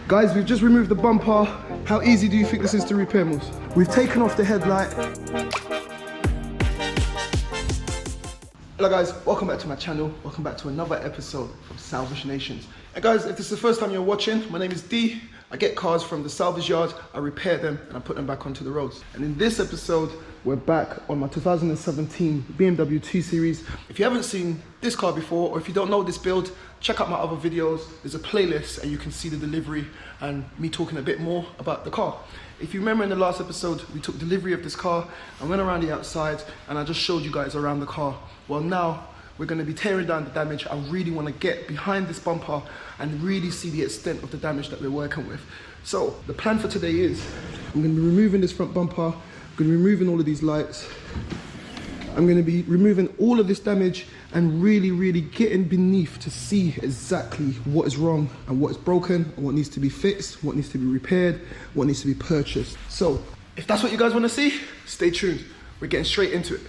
Guys, we've just removed the bumper. How easy do you think this is to repair, Moose? We've taken off the headlight. Hello guys, welcome back to my channel. Welcome back to another episode from Salvage Nation. And guys, if this is the first time you're watching, my name is D. I get cars from the salvage yard, I repair them, and I put them back onto the roads. And in this episode, we're back on my 2017 BMW 2 Series. If you haven't seen this car before, or if you don't know this build, check out my other videos. There's a playlist and you can see the delivery and me talking a bit more about the car. If you remember in the last episode, we took delivery of this car and went around the outside and I just showed you guys around the car. Well, now we're going to be tearing down the damage. I really want to get behind this bumper and really see the extent of the damage that we're working with. So the plan for today is I'm going to be removing this front bumper. I'm going to be removing all of these lights. I'm going to be removing all of this damage and really getting beneath to see exactly what is wrong and what is broken and what needs to be fixed, what needs to be repaired, what needs to be purchased. So if that's what you guys want to see, stay tuned. We're getting straight into it.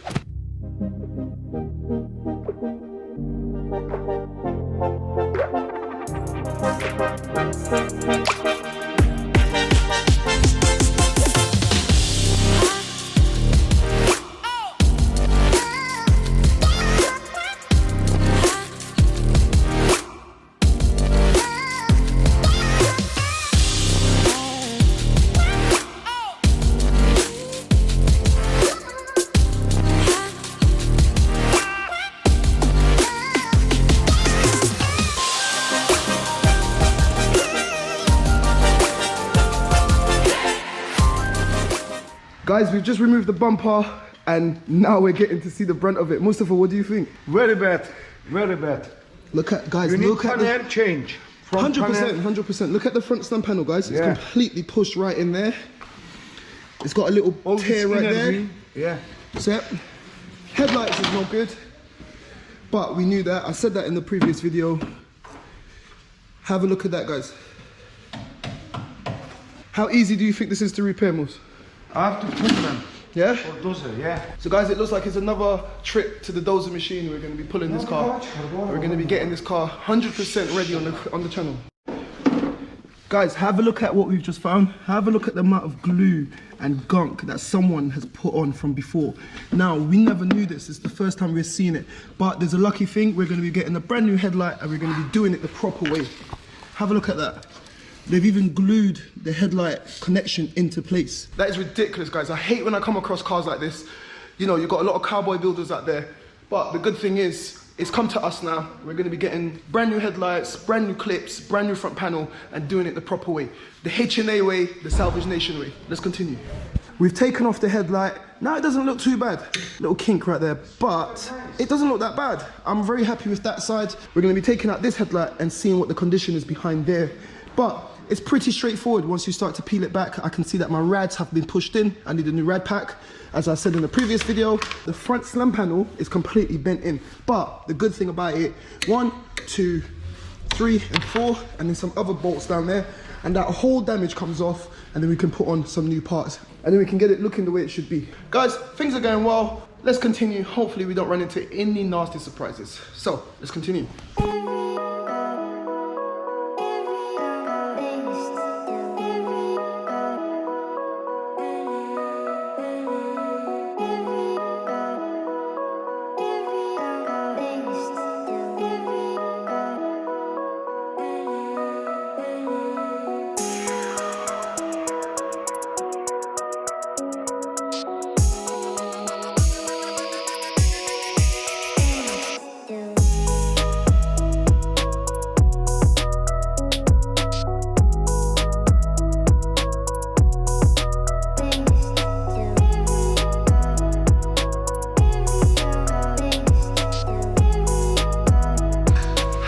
Guys, we've just removed the bumper and now we're getting to see the brunt of it. Mustafa, what do you think? Very bad, very bad. Look at, guys, You need look at the panel change. 100%. Look at the front stand panel, guys. It's completely pushed right in there. It's got a little tear right there. Green. Yeah. So, headlights is no good, but we knew that. I said that in the previous video. Have a look at that, guys. How easy do you think this is to repair, Moose? I have to put them. Yeah? Or dozer, yeah. So guys, it looks like it's another trip to the dozer machine. We're going to be pulling this car. We're going to be getting this car 100% ready on the channel. Guys, have a look at what we've just found. Have a look at the amount of glue and gunk that someone has put on from before. Now, we never knew this. It's the first time we're seeing it. But there's a lucky thing. We're going to be getting a brand new headlight and we're going to be doing it the proper way. Have a look at that. They've even glued the headlight connection into place. That is ridiculous, guys. I hate when I come across cars like this. You know, you've got a lot of cowboy builders out there. But the good thing is, it's come to us now. We're going to be getting brand new headlights, brand new clips, brand new front panel, and doing it the proper way. The H&A way, the Salvage Nation way. Let's continue. We've taken off the headlight. Now it doesn't look too bad. Little kink right there, but it doesn't look that bad. I'm very happy with that side. We're going to be taking out this headlight and seeing what the condition is behind there. But it's pretty straightforward. Once you start to peel it back, I can see that my rads have been pushed in. I need a new rad pack. As I said in the previous video, the front slam panel is completely bent in. But the good thing about it, 1, 2, 3, and 4, and then some other bolts down there, and that whole damage comes off, and then we can put on some new parts, and then we can get it looking the way it should be. Guys, things are going well. Let's continue. Hopefully we don't run into any nasty surprises. So, let's continue.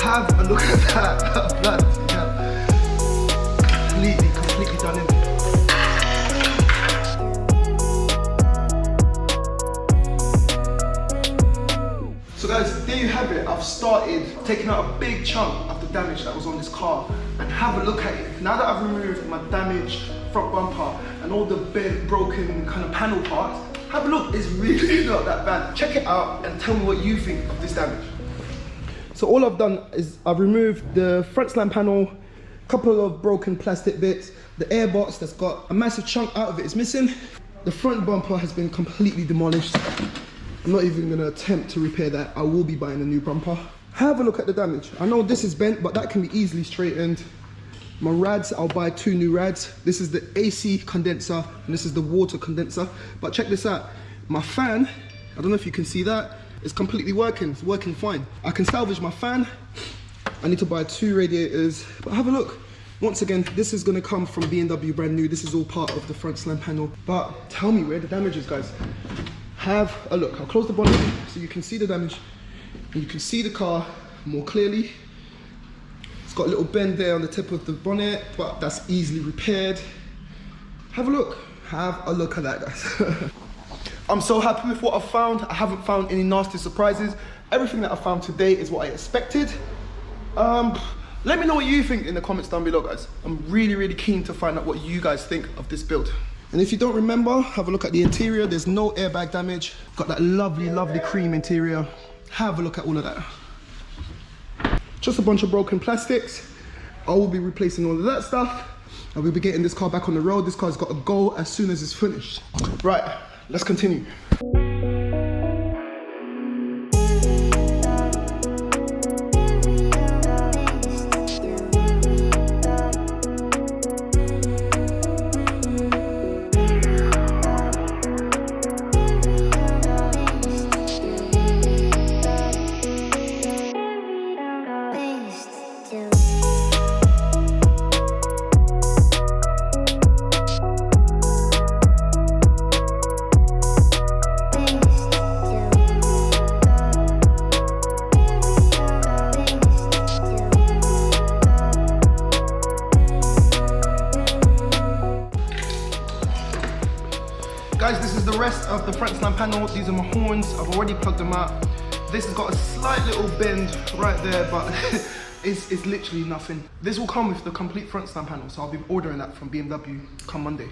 Have a look at that. Blood, yeah. Completely done in. So guys, there you have it. I've started taking out a big chunk of the damage that was on this car, and have a look at it. Now that I've removed my damaged front bumper and all the bent, broken kind of panel parts, have a look. It's really not that bad. Check it out and tell me what you think of this damage. So all I've done is I've removed the front slam panel, couple of broken plastic bits, the airbox that's got a massive chunk out of it is missing. The front bumper has been completely demolished. I'm not even gonna attempt to repair that. I will be buying a new bumper. Have a look at the damage. I know this is bent, but that can be easily straightened. My rads, I'll buy 2 new rads. This is the AC condenser and this is the water condenser. But check this out. My fan, I don't know if you can see that, it's completely working. It's working fine. I can salvage my fan. I need to buy 2 radiators, but have a look. Once again, this is gonna come from Bmw brand new. This is all part of the front slam panel. But tell me where the damage is, guys. Have a look. I'll close the bonnet so you can see the damage. And you can see the car more clearly. It's got a little bend there on the tip of the bonnet, but that's easily repaired. Have a look. Have a look at that, guys. I'm so happy with what I've found. I haven't found any nasty surprises. Everything that I found today is what I expected. Let me know what you think in the comments down below, guys. I'm really, really keen to find out what you guys think of this build. And if you don't remember, have a look at the interior. There's no airbag damage. Got that lovely, lovely cream interior. Have a look at all of that. Just a bunch of broken plastics. I will be replacing all of that stuff. I will be getting this car back on the road. This car's got to go as soon as it's finished. Right, let's continue. Guys, this is the rest of the front slam panel. These are my horns. I've already plugged them out. This has got a slight little bend right there, but it's literally nothing. This will come with the complete front slam panel, so I'll be ordering that from BMW come Monday.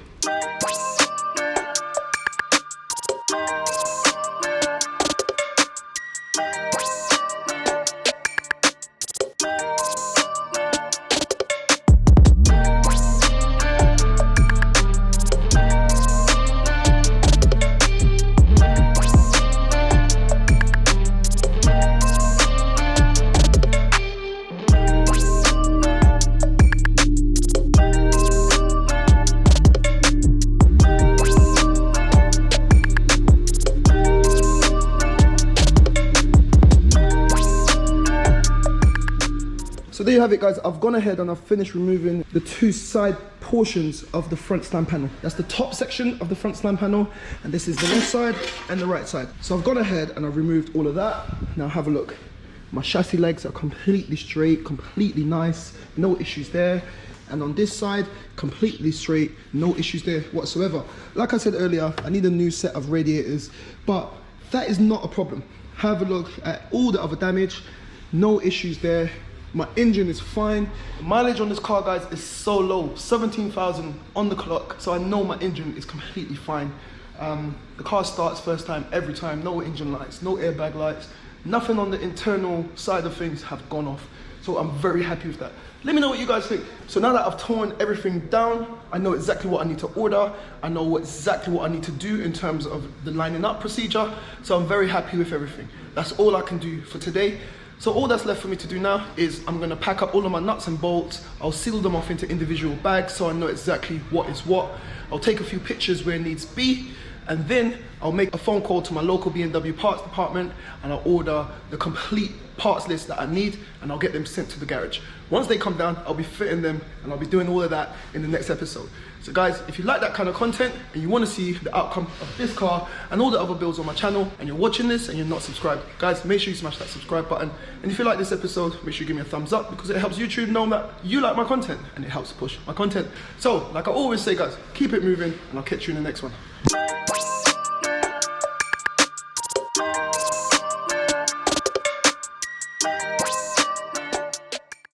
So there you have it, guys. I've gone ahead and I've finished removing the 2 side portions of the front slam panel. That's the top section of the front slam panel, and this is the left side and the right side. So I've gone ahead and I've removed all of that. Now have a look. My chassis legs are completely straight, completely nice, no issues there. And on this side, completely straight, no issues there whatsoever. Like I said earlier, I need a new set of radiators, but that is not a problem. Have a look at all the other damage, no issues there. My engine is fine. The mileage on this car, guys, is so low, 17,000 on the clock. So I know my engine is completely fine. The car starts first time, every time. No engine lights, no airbag lights. Nothing on the internal side of things have gone off. So I'm very happy with that. Let me know what you guys think. So now that I've torn everything down, I know exactly what I need to order. I know exactly what I need to do in terms of the lining up procedure. So I'm very happy with everything. That's all I can do for today. So all that's left for me to do now is I'm gonna pack up all of my nuts and bolts. I'll seal them off into individual bags so I know exactly what is what. I'll take a few pictures where it needs be, and then I'll make a phone call to my local BMW parts department and I'll order the complete parts list that I need and I'll get them sent to the garage. Once they come down, I'll be fitting them and I'll be doing all of that in the next episode. So guys, if you like that kind of content and you want to see the outcome of this car and all the other builds on my channel, and you're watching this and you're not subscribed, guys, make sure you smash that subscribe button. And if you like this episode, make sure you give me a thumbs up because it helps YouTube know that you like my content and it helps push my content. So, like I always say, guys, keep it moving and I'll catch you in the next one.